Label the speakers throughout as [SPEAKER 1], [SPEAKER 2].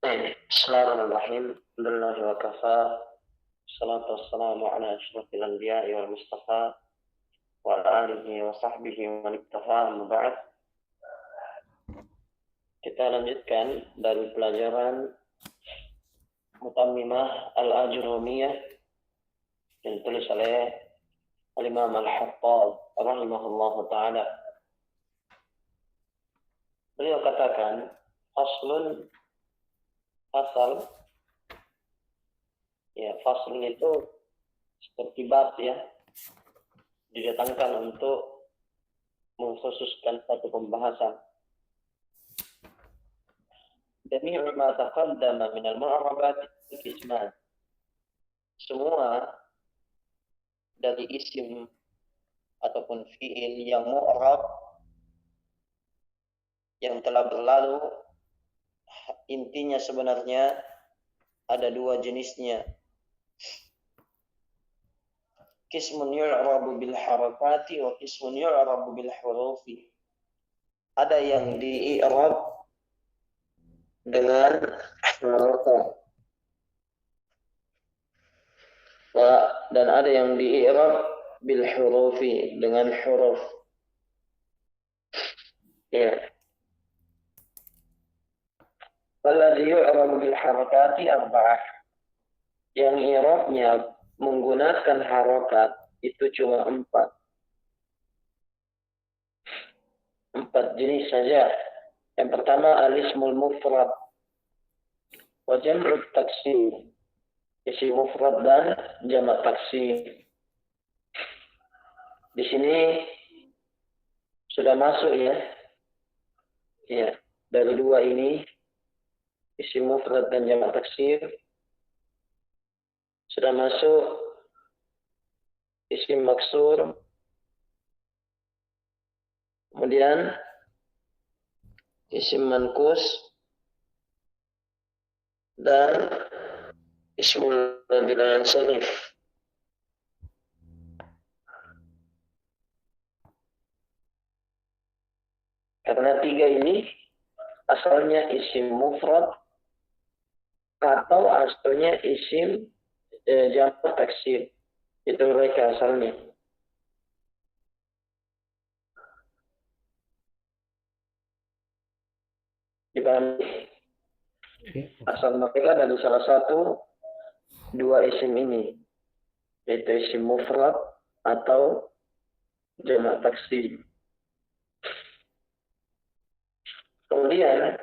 [SPEAKER 1] Bismillahirrahmanirrahim. Alhamdulillah wa kafa. Salatu wassalamu ala asyrafil anbiya'i wal mustafa wa ala alihi wa sahbihi wa man iktafa. Amma ba'd. Kita lanjutkan dari pelajaran Mutammimah Al-Ajurumiyah yang ditulis oleh Al-Imam Al-Hattab rahimahullahu ta'ala. Beliau katakan, faslun, fasal, ya fasal itu seperti bab ya, didatangkan untuk mengkhususkan satu pembahasan. Jami'u ma taqaddama min al-mu'arabat qisman. Semua dari isim ataupun fi'il yang mu'arab yang telah berlalu, intinya sebenarnya ada dua jenisnya. Qismun yu'rabu bil harakati wa qismun yu'rabu bil hurufi. Ada yang di-i'rab dengan harakat, dan ada yang di-i'rab bil hurufi, dengan huruf. Ya. Alladhi yu'rabu bil harakati arba'ah. Yang i'rabnya menggunakan harakat itu cuma 4 jenis saja. Yang pertama al-ismul mufrad wa jam'ut taksir. Isim mufrad dan jamak taksir. Di sini sudah masuk ya. Ya, dari dua ini isim mufrad dan jamak taksir sudah masuk isim maksur, kemudian isim mankus dan ismul ladzi sarif. Karena tiga ini asalnya isim mufrad atau asalnya isim jamak taksir. Itu mereka asalnya. Dipahami? Asal mereka dari salah satu dua isim ini, yaitu isim mufrad atau jamak taksir. Kemudian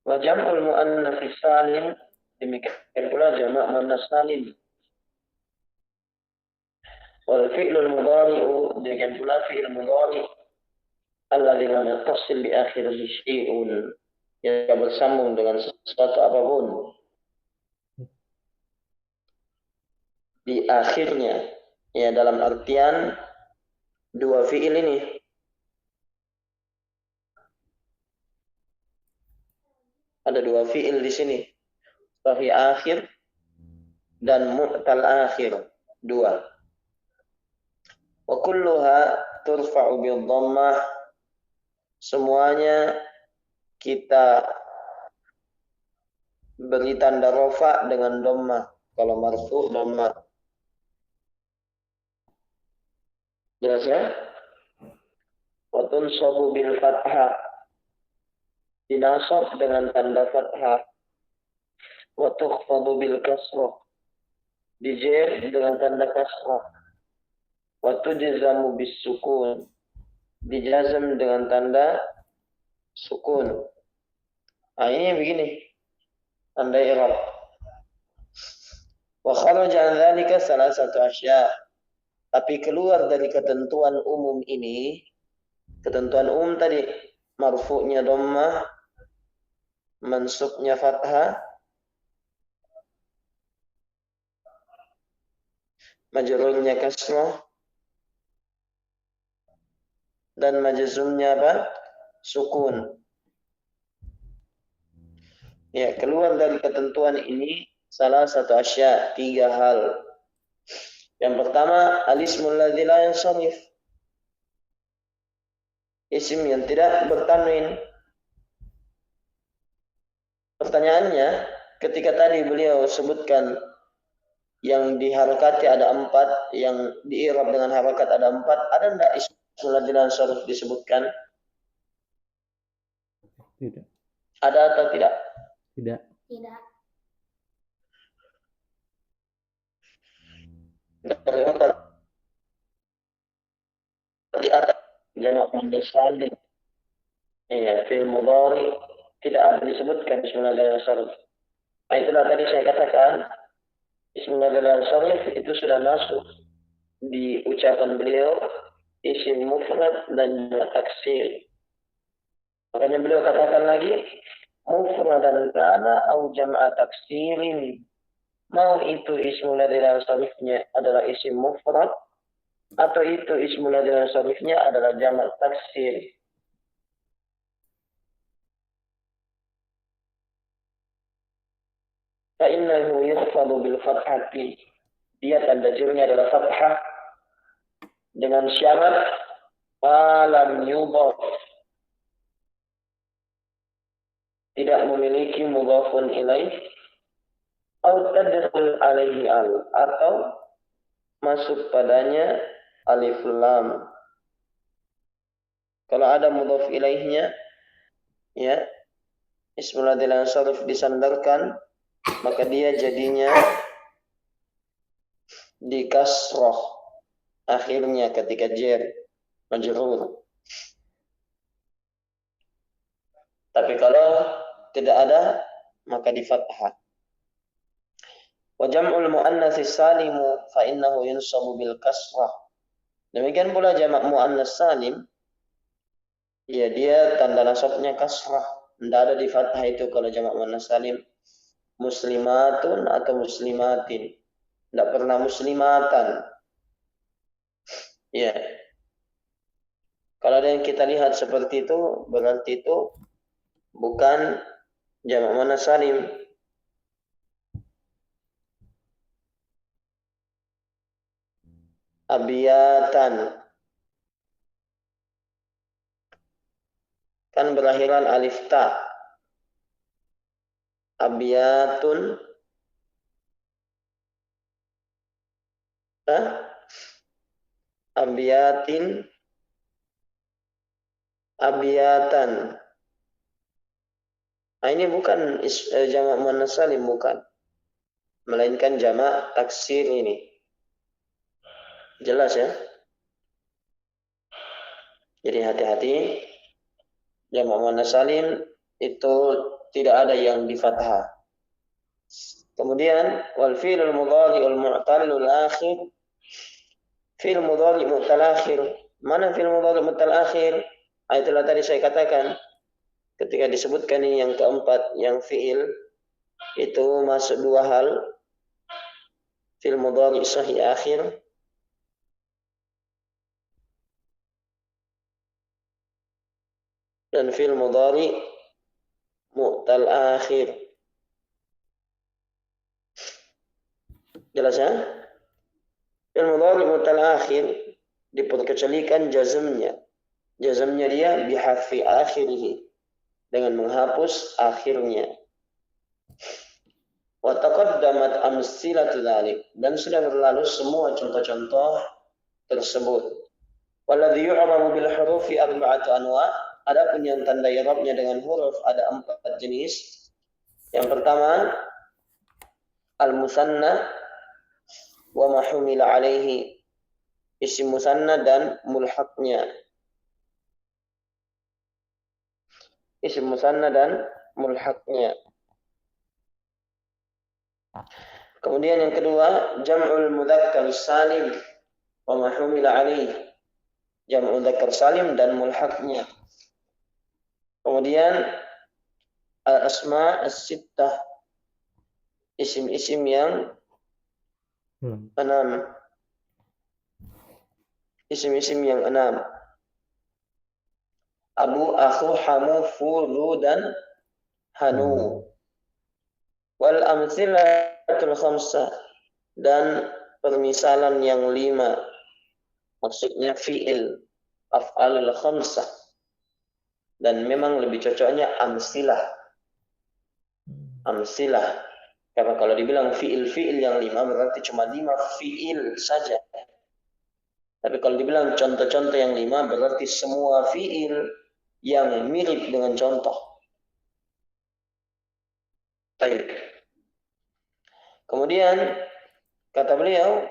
[SPEAKER 1] wa jam'ul muannats salim, demikian pula jamak muannas salim. Wal fi'lul mudhari'u, demikian pula fi'il mudhari' alladzi lam yattasil bi akhirihi syai'un, yang bersambung dengan sesuatu apapun di akhirnya, ya, dalam artian dua fi'il ini. Ada dua fi'il di sini, sahih akhir dan mu'tal akhir, dua. Wa kulluha turfa'u bil dhammah, semuanya kita beri tanda rafa dengan dhammah. Kalau marfu dhammah. Jelas ya? Wa tunsabu bil fathah, dinasab dengan tanda fathah. Wa tukhfadu bil kasrah, dijer dengan tanda kasrah. Wa tujzamu bis sukun, dijazam dengan tanda sukun. Nah, ini begini tanda i'rab. Wa kharaja an dzalika salasatu asya'. Tapi keluar dari ketentuan umum ini, ketentuan umum tadi, marfu'nya dhammah, mansubnya fathah, majrurnya kasrah, dan majzumnya apa? Sukun. Ya, keluar dari ketentuan ini salah satu asya', 3 hal. Yang pertama, al-ismul ladzi la yansharif, isim yang tidak bertanwin. pertanyaannya, ketika tadi beliau sebutkan yang diharakati ada 4, yang diirab dengan harakat ada 4, ada enggak ismul ladzi la yansarif disebutkan?
[SPEAKER 2] Tidak.
[SPEAKER 1] Ada atau tidak?
[SPEAKER 2] Tidak.
[SPEAKER 3] Tidak.
[SPEAKER 1] Di atas jamak muannas salim. Iya, fil mudhari tidak ada disebutkan bismillahirrahmanirrahim. Nah, itulah tadi saya katakan bismillahirrahmanirrahim itu sudah masuk di ucapan beliau isim mufrad dan taksir. Makanya beliau katakan lagi mufradan kana au jam'a taksirin. Mau itu ismul ladzi sarifnya adalah isim mufrad atau itu ismul ladzi sarifnya adalah jamak taksir. Fa'innahu yukhfadu bil fathati. Dia tanda jirnya adalah fathah dengan syarat malam yudhaf. Tidak memiliki mudhafun ilaih atau tadkhul alaihi al atau masuk padanya alif lam. Kalau ada mudhaf ilaihnya, ya, ismul ladzi la yansarif disandarkan, maka dia jadinya di kasrah akhirnya ketika jar majrur. Tapi kalau tidak ada maka di fathah. Wa jam'ul muannats salimu fa innahu yunsabu bil kasrah. Demikian pula jamak muannats salim, ya dia tanda nasabnya kasrah. Tidak ada di fathah itu kalau jamak muannats salim. Muslimatun atau muslimatin. Tidak pernah muslimatan. Ya. Kalau ada yang kita lihat seperti itu, berarti itu bukan jamak muannats salim. Abiyatan. Kan berakhiran alif ta. Abiyatun. Abiyatin. Abiyatan. Nah, ini bukan jamak muannats salim, bukan. Melainkan jamak taksir ini. Jelas ya? Jadi hati-hati. Jamak muannats salim itu tidak ada yang di fathah. Kemudian wal fi'lul mudhari'ul mu'tallul akhir. Fi'il mudhari' mu'tal akhir. Mana fi'il mudhari' mu'tal akhir? Itulah tadi saya katakan ketika disebutkan ini yang keempat, yang fi'il itu masuk 2 hal. Fi'il mudhari' sahih akhir dan fi'il mudhari' mu'tal akhir. Jelas ya? Fi'il mudhari' mu'tal akhir diperkecualikan jazmnya. Jazmnya dia bihadfi akhirih, dengan menghapus akhirnya. Wa taqaddamat amsilatu dzalik, dan sudah berlalu semua contoh-contoh tersebut. Walladzi yu'rabu bil hurufi arba'atu anwa'. Adapun yang tanda i'rabnya dengan huruf ada 4 jenis. Yang pertama al-musanna wa ma humila alaihi, isim musanna dan mulhaqnya. Isim musanna dan mulhaqnya. Kemudian yang kedua jam'ul mudzakkar salim wa ma humila alaihi, jam'ul mudzakkar salim dan mulhaqnya. Kemudian al-asma as-sittah, isim-isim yang 6. Isim-isim yang 6. Abu, akhu, hamu, fulu, dan hanu. Wal amtsilatul khamsah, dan permisalan yang 5. Maksudnya fi'il af'alul khamsah. Dan memang lebih cocoknya amsilah. amsilah. Karena kalau dibilang fiil-fiil yang 5 berarti cuma 5 fiil saja. Tapi kalau dibilang contoh-contoh yang 5 berarti semua fiil yang mirip dengan contoh. Baik. Kemudian kata beliau,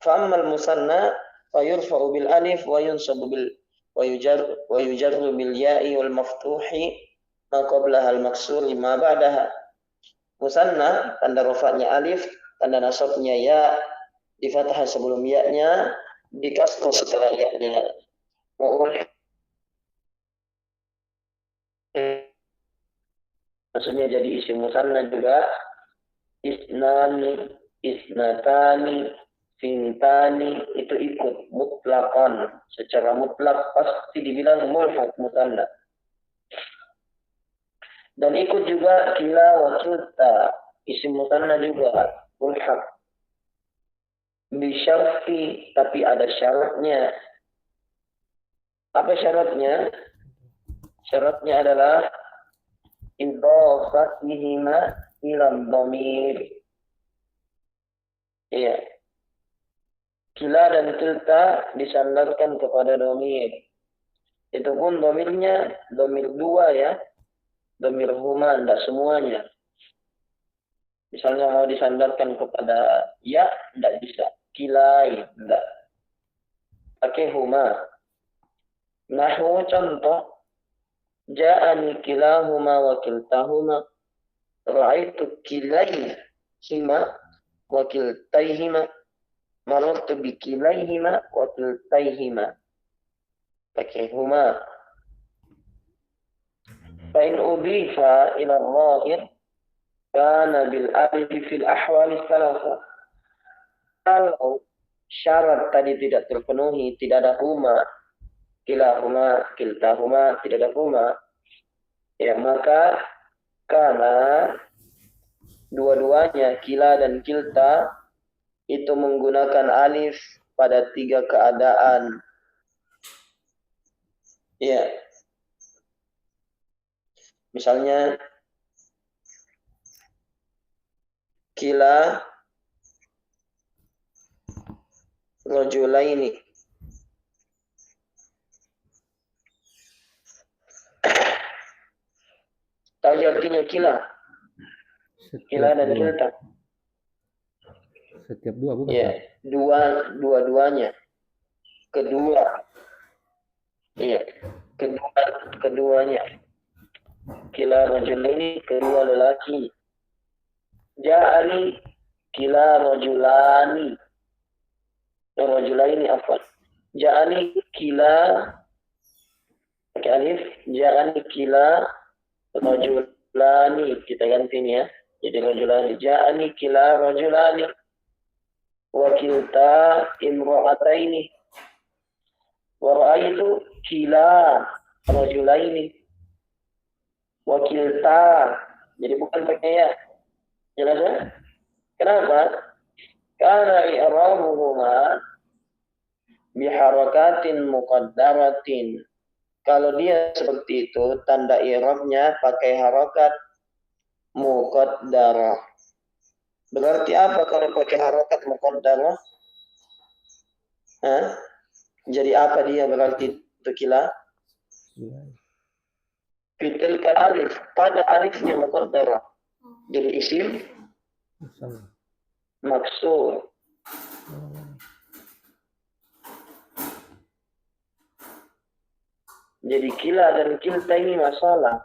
[SPEAKER 1] fa'ammal musanna fayurfa'u bil alif wa yunsabu bil wa yujarru bil ya'i wal maftuhi ma qablaha al maksur ma ba'daha. Musanna tanda rafa'nya alif, tanda nasabnya ya, di fathah sebelum ya-nya, di kasrah setelah ya-nya. Maksudnya jadi isim musanna juga isnani, isnatani, sintani itu ikut mutlakon. Secara mutlak pasti dibilang mulhaq musanna. Dan ikut juga kila wa kilta, isim musanna juga mulhaq. Bisyarti, tapi ada syaratnya. Apa syaratnya? Syaratnya adalah idhofatihima ilam dhamir. Iya. Kila dan kilta disandarkan kepada dhamir. Itu pun dhamirnya dhamir dua ya. Dhamir huma, tidak semuanya. Misalnya mau disandarkan kepada ya, tidak bisa. Kilai, tidak. Pakai huma. Nahwu contoh. Ja'ani kilahuma wa kiltahuma. Ra'aitu kilaihima wa kiltaihima. Marartu bi kilaihima wa kiltaihima. Pakai huma. Fa'in ubifa ila al-zahir kana bil alif fil ahwal thalatha. Kalau syarat tadi tidak terpenuhi, tidak ada huma, kilahuma, kiltahuma, tidak ada huma, ya maka karena dua-duanya kila dan kilta itu menggunakan alif pada 3 keadaan. Ya. Misalnya kila rajulaini. Tahu artinya kila? Kila dan kilta.
[SPEAKER 2] Setiap dua bukan?
[SPEAKER 1] Ya, dua-duanya. Kedua. Iya, keduanya. Kila rajulaini, kedua lelaki. Ja'ani kila rajulani. Rajulaini afwan. Ja'ani kila pakai alif. Ja'ani kila rajulani. Kita ganti ini ya. Jadi rajulani. Ja'ani kila rajulani. Wa kilta imra'ataini. Wa ra'aitu kila rajulaini. Wa kilta. Jadi bukan pakai ya. Jelas ya? Kenapa? Karena i'rabuhuma biharakatin muqaddaratin. Kalau dia seperti itu, tanda i'rabnya pakai harakat muqaddarah. Berarti apa kalau pakai harakat muqaddarah? Hah? Jadi apa dia berarti itu kila? Fitil alif, pada alifnya muqaddarah. Jadi isim maksur. Jadi kila dan kilta ini masalah.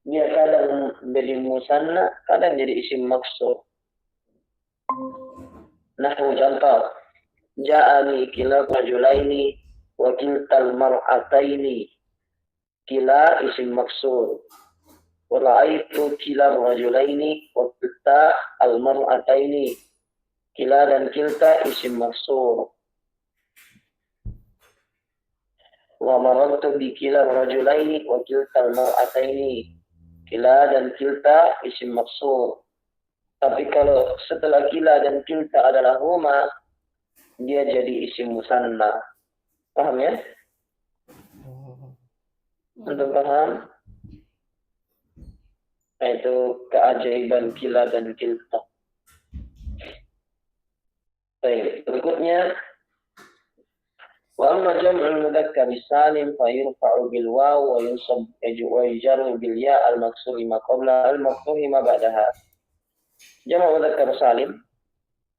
[SPEAKER 1] Dia kadang jadi musanna, kadang jadi isim maksur. Nahwu contoh. Ja'ani kila rajulaini wa kiltal mar'ataini. Kila isim maksur. Wa ra'aitu kila rajulaini wa kilta al-mar'ataini. Kila dan kilta isim maksur. Wa marartu bi kila rajulaini wa kilta al-mar'ataini. Kila dan kilta isim maksur. Tapi kalau setelah kila dan kilta adalah huma, dia jadi isim musanna. Paham ya? Untuk paham? Yaitu keajaiban kila dan kilta. Baik, berikutnya wa amma jam'ul mudzakkar salim fa yurfa'u bil waw wa yunsab wa yujarru bil ya al maksur ma qabla al maftuh ma ba'daha. Jamak mudzakkar salim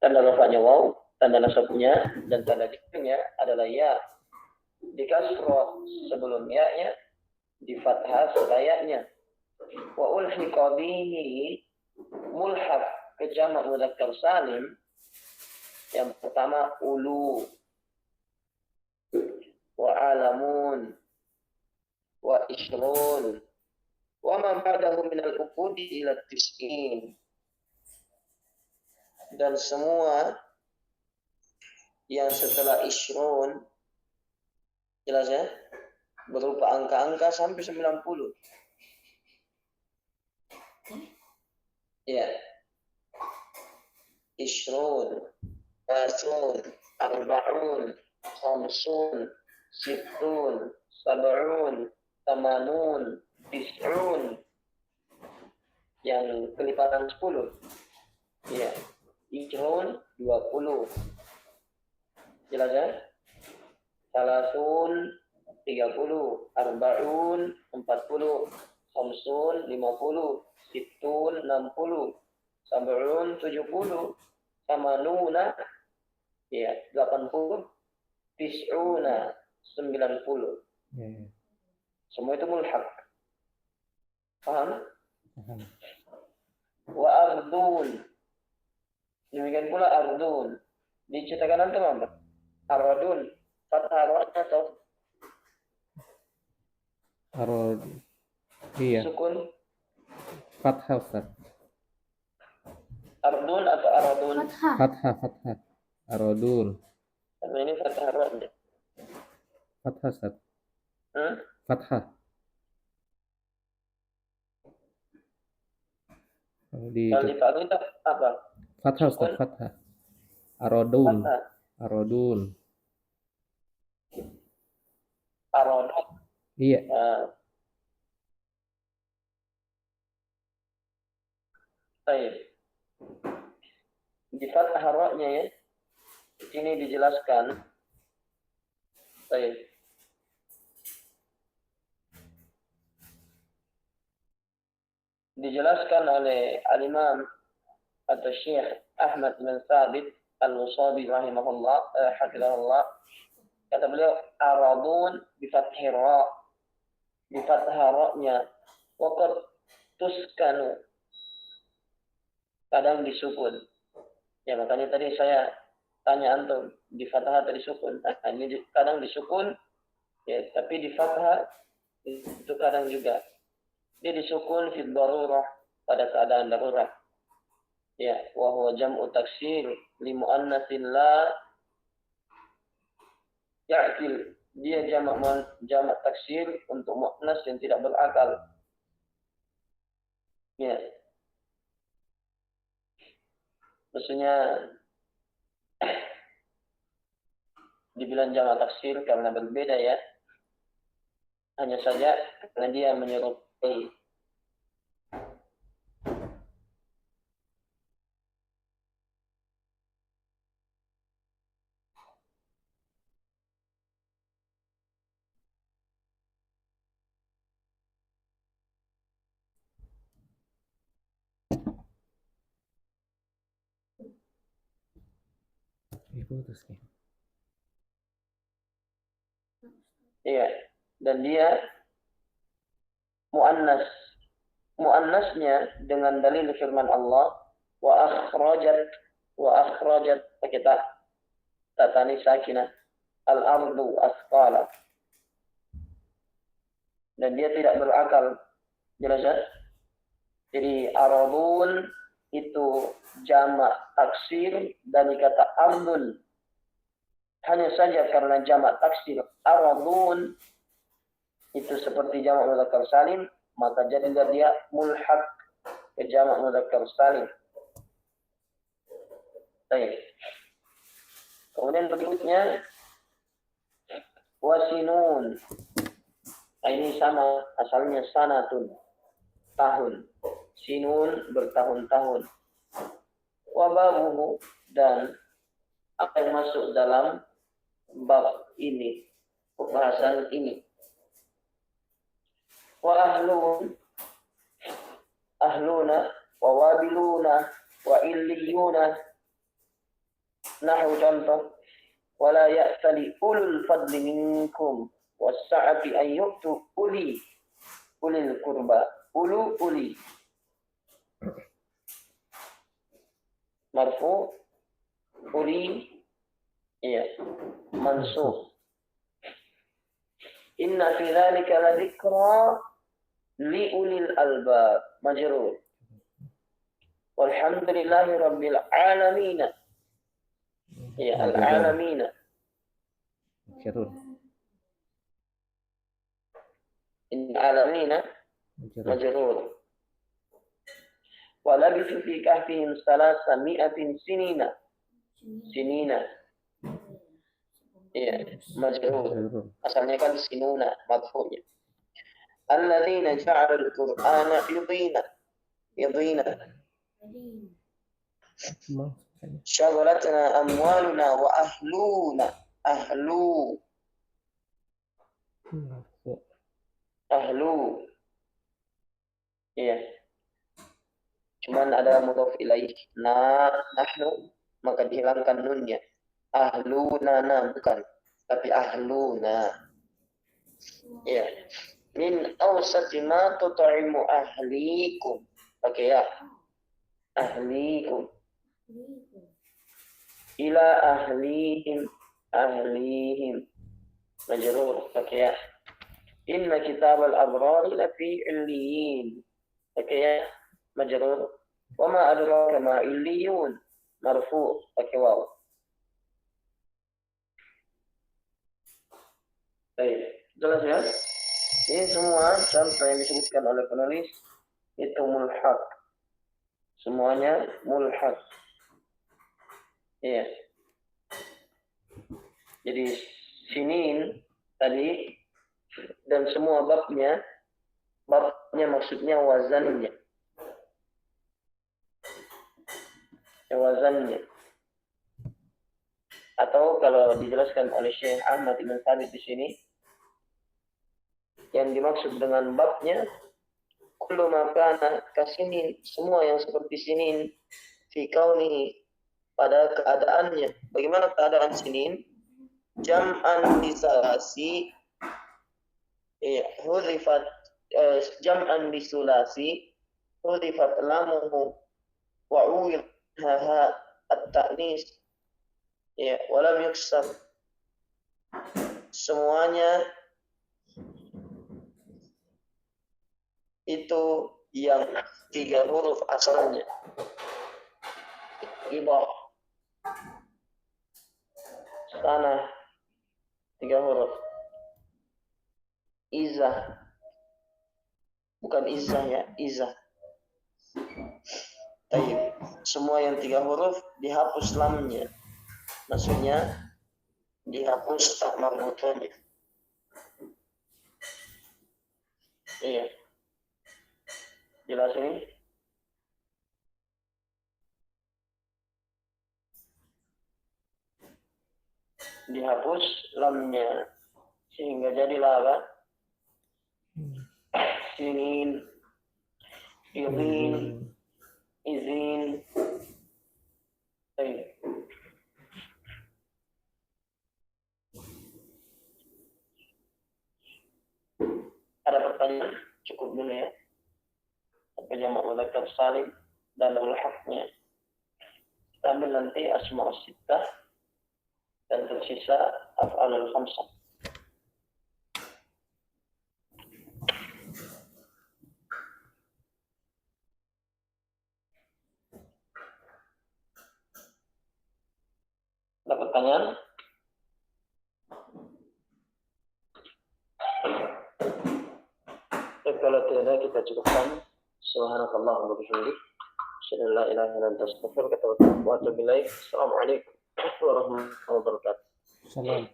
[SPEAKER 1] tanda rafa'nya waw, tanda nasabnya dan tanda dikirnya adalah ya. Di kasrah sebelum ya-nya, di fathah setelah ya-nya. Wa ulhiqa bihi mulhaq ke jamak mudzakkar salim. Yang pertama ulu wa alamun wa ishrun wa ma ba'dahu min al-uqudi ila tis'in. Dan semua yang setelah ishrun jelas ya, berupa angka-angka sampai 90. Ya. Ishrun, asun, arba'un, khamsun, sittun, sab'un, tamanun, tis'un. Yang kelipatan 10. Ya. Ishrun 20. Jelas ya? Salasun 30, arba'un 40, khamsun 50, sittun 60, sab'un 70, tamanuna ya 80, tis'una 90. Semua itu mulhaq. Paham? Wa ardun. Demikian pula ardun. Dicetakan antum apa? Aradun. Fathah ra-nya atau
[SPEAKER 2] Arad. Iya.
[SPEAKER 1] Sukun.
[SPEAKER 2] Fathah Ustaz.
[SPEAKER 1] Ardun atau aradun?
[SPEAKER 2] Fathah. Aradun.
[SPEAKER 1] Tapi ini fathah ra-nya.
[SPEAKER 2] Fathah Ustaz. Fathah. Kalau di
[SPEAKER 1] Kalau itu apa?
[SPEAKER 2] Fathah Ustaz, fathah. Aradun.
[SPEAKER 1] Fathah.
[SPEAKER 2] Aradun.
[SPEAKER 1] Aradun.
[SPEAKER 2] Iya.
[SPEAKER 1] Baik. Di fathah ra-nya ya. Ini dijelaskan. Baik. Dijelaskan oleh Al-Imam atau Syekh Ahmad bin Thabit Al-Musabi rahimahullah, hafizahullah. Kata beliau, aradun bi fathhi ra. Bi fathah ra-nya. Waqad tuskanu. Kadang disukun. Ya makanya tadi saya tanya antum, di fathah tadi sukun. Nah, ini kadang disukun, ya tapi di fathah itu kadang juga. Dia disukun fi darurah, pada keadaan darurat. Ya, wa huwa jam'u taksir li muannatsin la ya'qil. Dia jamak taksir untuk muannas yang tidak berakal. Ya. Maksudnya dibilang jamak taksir karena berbeda ya. Hanya saja karena dia menyerupai. Iya, dan dia muannasnya dengan dalil firman Allah wa akhrajat kita tatani sakinah al-ardu asqala, dan dia tidak berakal. Jelas ya? Jadi aradun itu jamak taksir dari kata ardun. Hanya saja karena jamak taksir aradun itu seperti jamak mudzakkar salim, maka jadilah dia mulhaq ke jamak mudzakkar salim. Baik. Kemudian berikutnya wasinun. Nah, ini sama, asalnya sanatun, tahun. sinun bertahun-tahun. Wa babuhu, dan apa yang masuk dalam bab ini, pembahasan ini. Wa ahluna, wa wabiluna, wa illiyuna, nahu contoh, wala ya'tali ulul fadli minkum was-sa'ati an yu'tu ulil qurba, uli marfu, uli ya mansub. Inna fi dzalika la dzikra li ulil albab, majrur. Walhamdulillahi rabbil alamin. Ya, al-alamin.
[SPEAKER 2] Majrur.
[SPEAKER 1] Inna alamina majrur. Wa labithu fi kahfihim salasa mi'atin sinina. Ya, majrur. Asalnya kan sinuna, madfu'nya. Alladzina ja'alul Qur'ana yudina. Syaghalatna amwaluna wa ahluna. Ahlu. Iya. Cuman ada mudhaf ilaih. Nahnu, maka dihilangkan nunnya. Ahluna bukan, tapi ahluna. Iya. Min awsati ma tut'imu ahlikum. Oke ya. Ahlikum. Ila ahlihim. Majrur. Oke ya. Inna kitabal abrari lafi illiyin. Oke ya. Majrur. Wa ma adraka ma illiyun. Marfu. Oke waw. Baik. Jelas ya? Ini semua contoh yang disebutkan oleh penulis itu mulhaq. Semuanya mulhaq. Iya. Jadi sinin tadi dan semua babnya maksudnya wazannya. Wazannya. Atau kalau dijelaskan oleh Syekh Ahmad Ibn Thabit di sini, yang dimaksud dengan babnya kullu ma kana kasinin, semua yang seperti sinin fi kaunihi, pada keadaannya. Bagaimana keadaan sinin? Jam'an bisalasi, hudifat jam'an bisulasi, hudifat lamuhu wa uwidhaha at-ta'nis, ya, walam yuksab. Semuanya itu yang 3 huruf asalnya. Ibah. Sana 3 huruf. Izah. Bukan izah ya, izah. Tayyib. Semua yang 3 huruf dihapus lamnya. Maksudnya dihapus tak marbutannya. Iya. Jelas ini? Dihapus lamnya sehingga jadilah apa? Sinin, izin. Ada pertanyaan? Cukup dulu ya. Sampai jamak mudzakkar salim dan mulhaqnya. Kita ambil nanti asma' sittah dan tersisa af'alul khamsah. Ada pertanyaan? Kalau tidak ada, kita cukupkan. Subhanakallahumma wa bihamdik, asyhadu an la ilaha illa anta, astaghfiruka wa atubu ilaik. Assalamualaikum warahmatullahi wabarakatuh.
[SPEAKER 2] Salam.